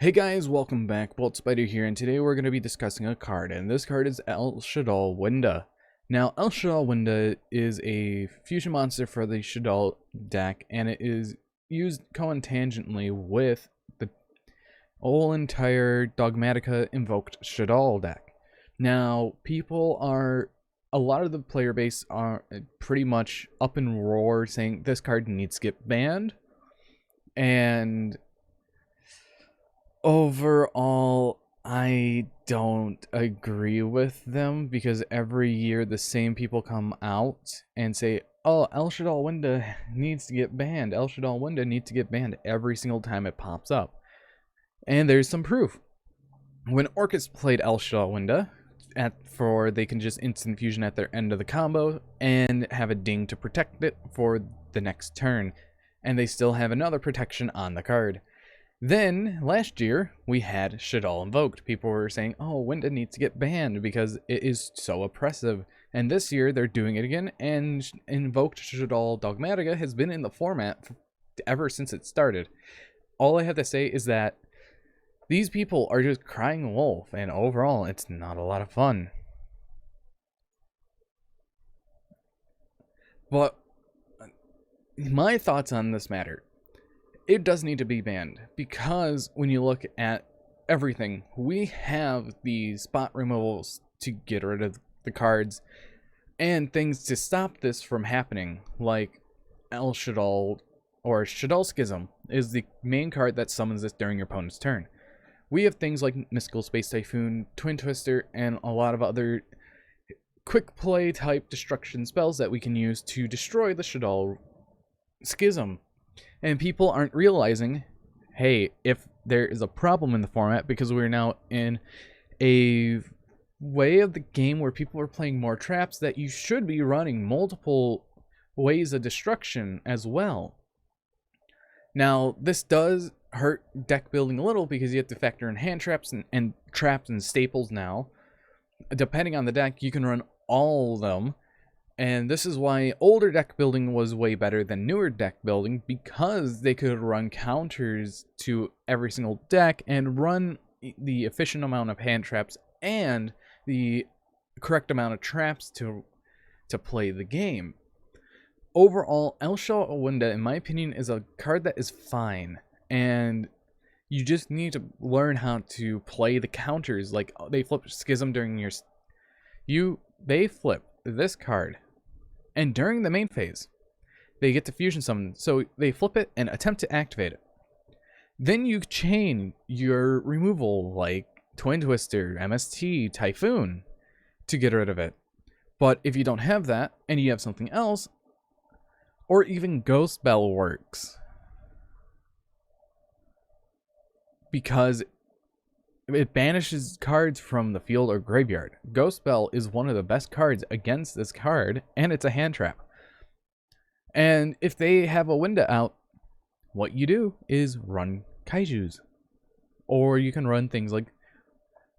Hey guys, welcome back. Bolt Spider here, and today we're going to be discussing a card, and this card is Shaddoll Winda. Now, Shaddoll Winda is a fusion monster for the Shaddoll deck, and it is used co-tangentially with the whole entire Dogmatica invoked Shaddoll deck. Now, a lot of the player base are pretty much up in roar saying this card needs to get banned, and overall, I don't agree with them because every year the same people come out and say, oh, Shaddoll Winda needs to get banned. Shaddoll Winda needs to get banned every single time it pops up. And there's some proof. When Orcus played Shaddoll Winda, they can just instant fusion at their end of the combo and have a ding to protect it for the next turn. And they still have another protection on the card. Then, last year, we had Shaddoll invoked. People were saying, oh, Winda needs to get banned because it is so oppressive. And this year, they're doing it again, and invoked Shaddoll Dogmatica has been in the format ever since it started. All I have to say is that these people are just crying wolf, and overall, it's not a lot of fun. But my thoughts on this matter. It does need to be banned because when you look at everything, we have the spot removals to get rid of the cards and things to stop this from happening, like El Shaddoll or Shaddoll Schism is the main card that summons this during your opponent's turn. We have things like Mystical Space Typhoon, Twin Twister, and a lot of other quick play type destruction spells that we can use to destroy the Shaddoll Schism. And people aren't realizing, hey, if there is a problem in the format, because we're now in a way of the game where people are playing more traps, that you should be running multiple ways of destruction as well. Now, this does hurt deck building a little because you have to factor in hand traps and traps and staples now. Depending on the deck, you can run all of them. And this is why older deck building was way better than newer deck building, because they could run counters to every single deck and run the efficient amount of hand traps and the correct amount of traps to play the game. Overall, Shaddoll Winda, in my opinion, is a card that is fine, and you just need to learn how to play the counters. Like, they flip Schism during they flip this card. And during the main phase, they get to fusion summon, so they flip it and attempt to activate it. Then you chain your removal like Twin Twister, MST, Typhoon to get rid of it. But if you don't have that, and you have something else, or even Ghost Bell works, because it banishes cards from the field or graveyard. Ghost Bell is one of the best cards against this card, and it's a hand trap. And if they have a Winda out, what you do is run Kaijus. Or you can run things like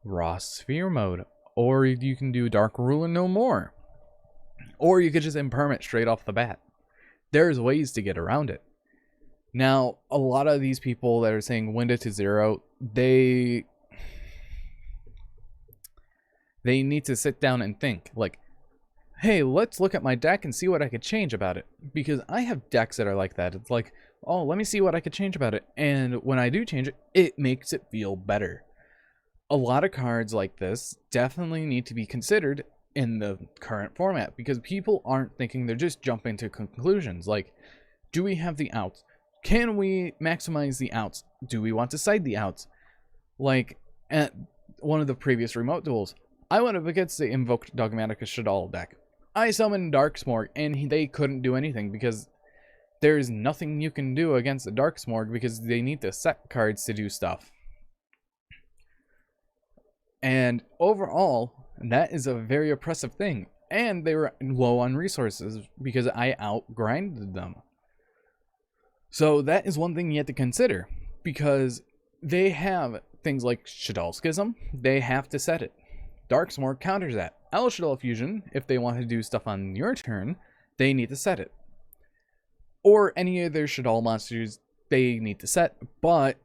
Raw Sphere Mode. Or you can do Dark Rule and no more. Or you could just imperm straight off the bat. There's ways to get around it. Now, a lot of these people that are saying Winda to 0, they need to sit down and think, like, hey, let's look at my deck and see what I could change about it. Because I have decks that are like that. It's like, oh, let me see what I could change about it. And when I do change it, it makes it feel better. A lot of cards like this definitely need to be considered in the current format, because people aren't thinking, they're just jumping to conclusions. Like, do we have the outs? Can we maximize the outs? Do we want to side the outs? Like, at one of the previous remote duels, I went up against the invoked Dogmatica Shaddoll deck. I summoned Darksmorg, and they couldn't do anything because there's nothing you can do against the Darksmorg because they need to set cards to do stuff. And overall, that is a very oppressive thing. And they were low on resources because I outgrinded them. So that is one thing you have to consider, because they have things like Shaddoll Schism, they have to set it. Darksmorg counters that. Shaddoll Fusion, if they want to do stuff on your turn, they need to set it. Or any of their Shaddoll monsters, they need to set, but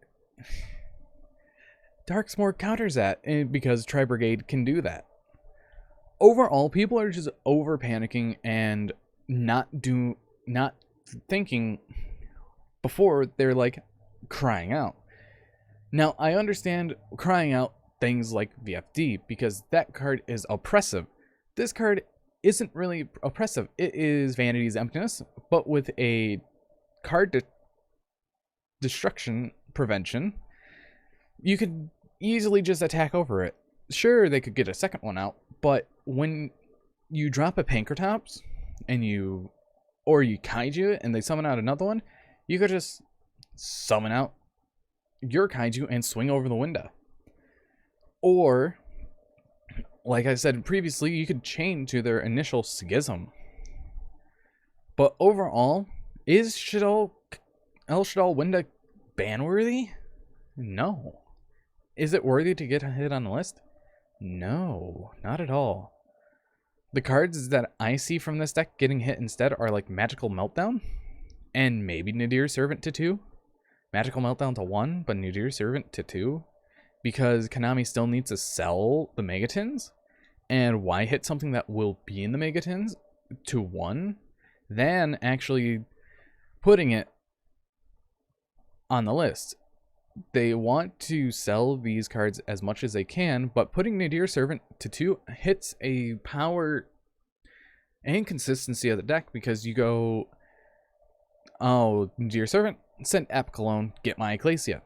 Darksmoor counters that because Tri-Brigade can do that. Overall, people are just over panicking and not thinking before they're like crying out. Now, I understand crying out things like VFD because that card is oppressive. This card isn't really oppressive. It is Vanity's Emptiness, but with a card destruction prevention. You could easily just attack over it. Sure, they could get a second one out, but when you drop a Pankratops and you kaiju it and they summon out another one, you could just summon out your kaiju and swing over the Winda. Or, like I said previously, you could chain to their initial schism. But overall, is Shaddoll Winda ban-worthy? No. Is it worthy to get a hit on the list? No, not at all. The cards that I see from this deck getting hit instead are like Magical Meltdown and maybe Nadir Servant to 2. Magical Meltdown to 1, but Nadir Servant to 2. Because Konami still needs to sell the Megatins. And why hit something that will be in the Megatins to 1 than actually putting it on the list? They want to sell these cards as much as they can, but putting Nadir Servant to 2 hits a power and consistency of the deck because you go, oh, Nadir Servant, send Apicalone, get my Ecclesia.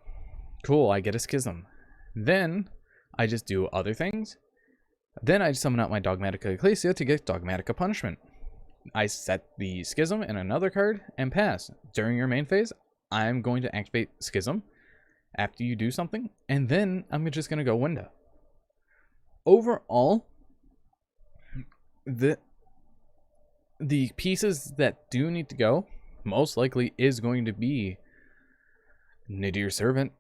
Cool, I get a Schism. Then I just do other things. Then I summon out my Dogmatica Ecclesia to get Dogmatica Punishment. I set the Schism in another card and pass. During your main phase, I'm going to activate Schism after you do something, and then I'm just going to go Winda. Overall, the pieces that do need to go, most likely is going to be Nadir Servant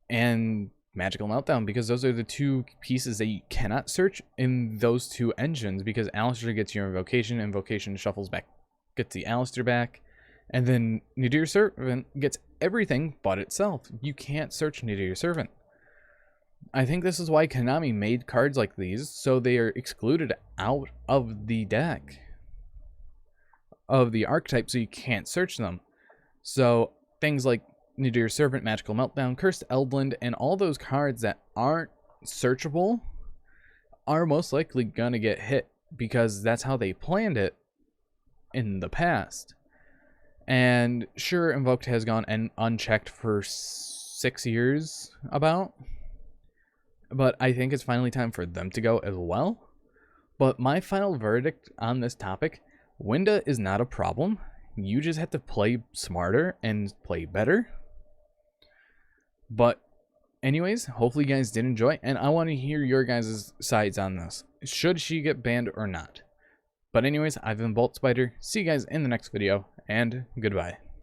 and Magical Meltdown, because those are the two pieces that you cannot search in those two engines, because Alistair gets your Invocation shuffles back, gets the Alistair back, and then Nadir Servant gets everything but itself. You can't search Nadir Servant. I think this is why Konami made cards like these, so they are excluded out of the deck, of the archetype, so you can't search them. So things like Nadir Servant, Magical Meltdown, Cursed Eldland, and all those cards that aren't searchable are most likely gonna get hit, because that's how they planned it in the past. And sure, Invoked has gone unchecked for 6 years about, but I think it's finally time for them to go as well. But my final verdict on this topic, Winda is not a problem. You just have to play smarter and play better. But anyways, hopefully you guys did enjoy, and I want to hear your guys' sides on this. Should she get banned or not? But anyways, I've been Bolt Spider. See you guys in the next video, and goodbye.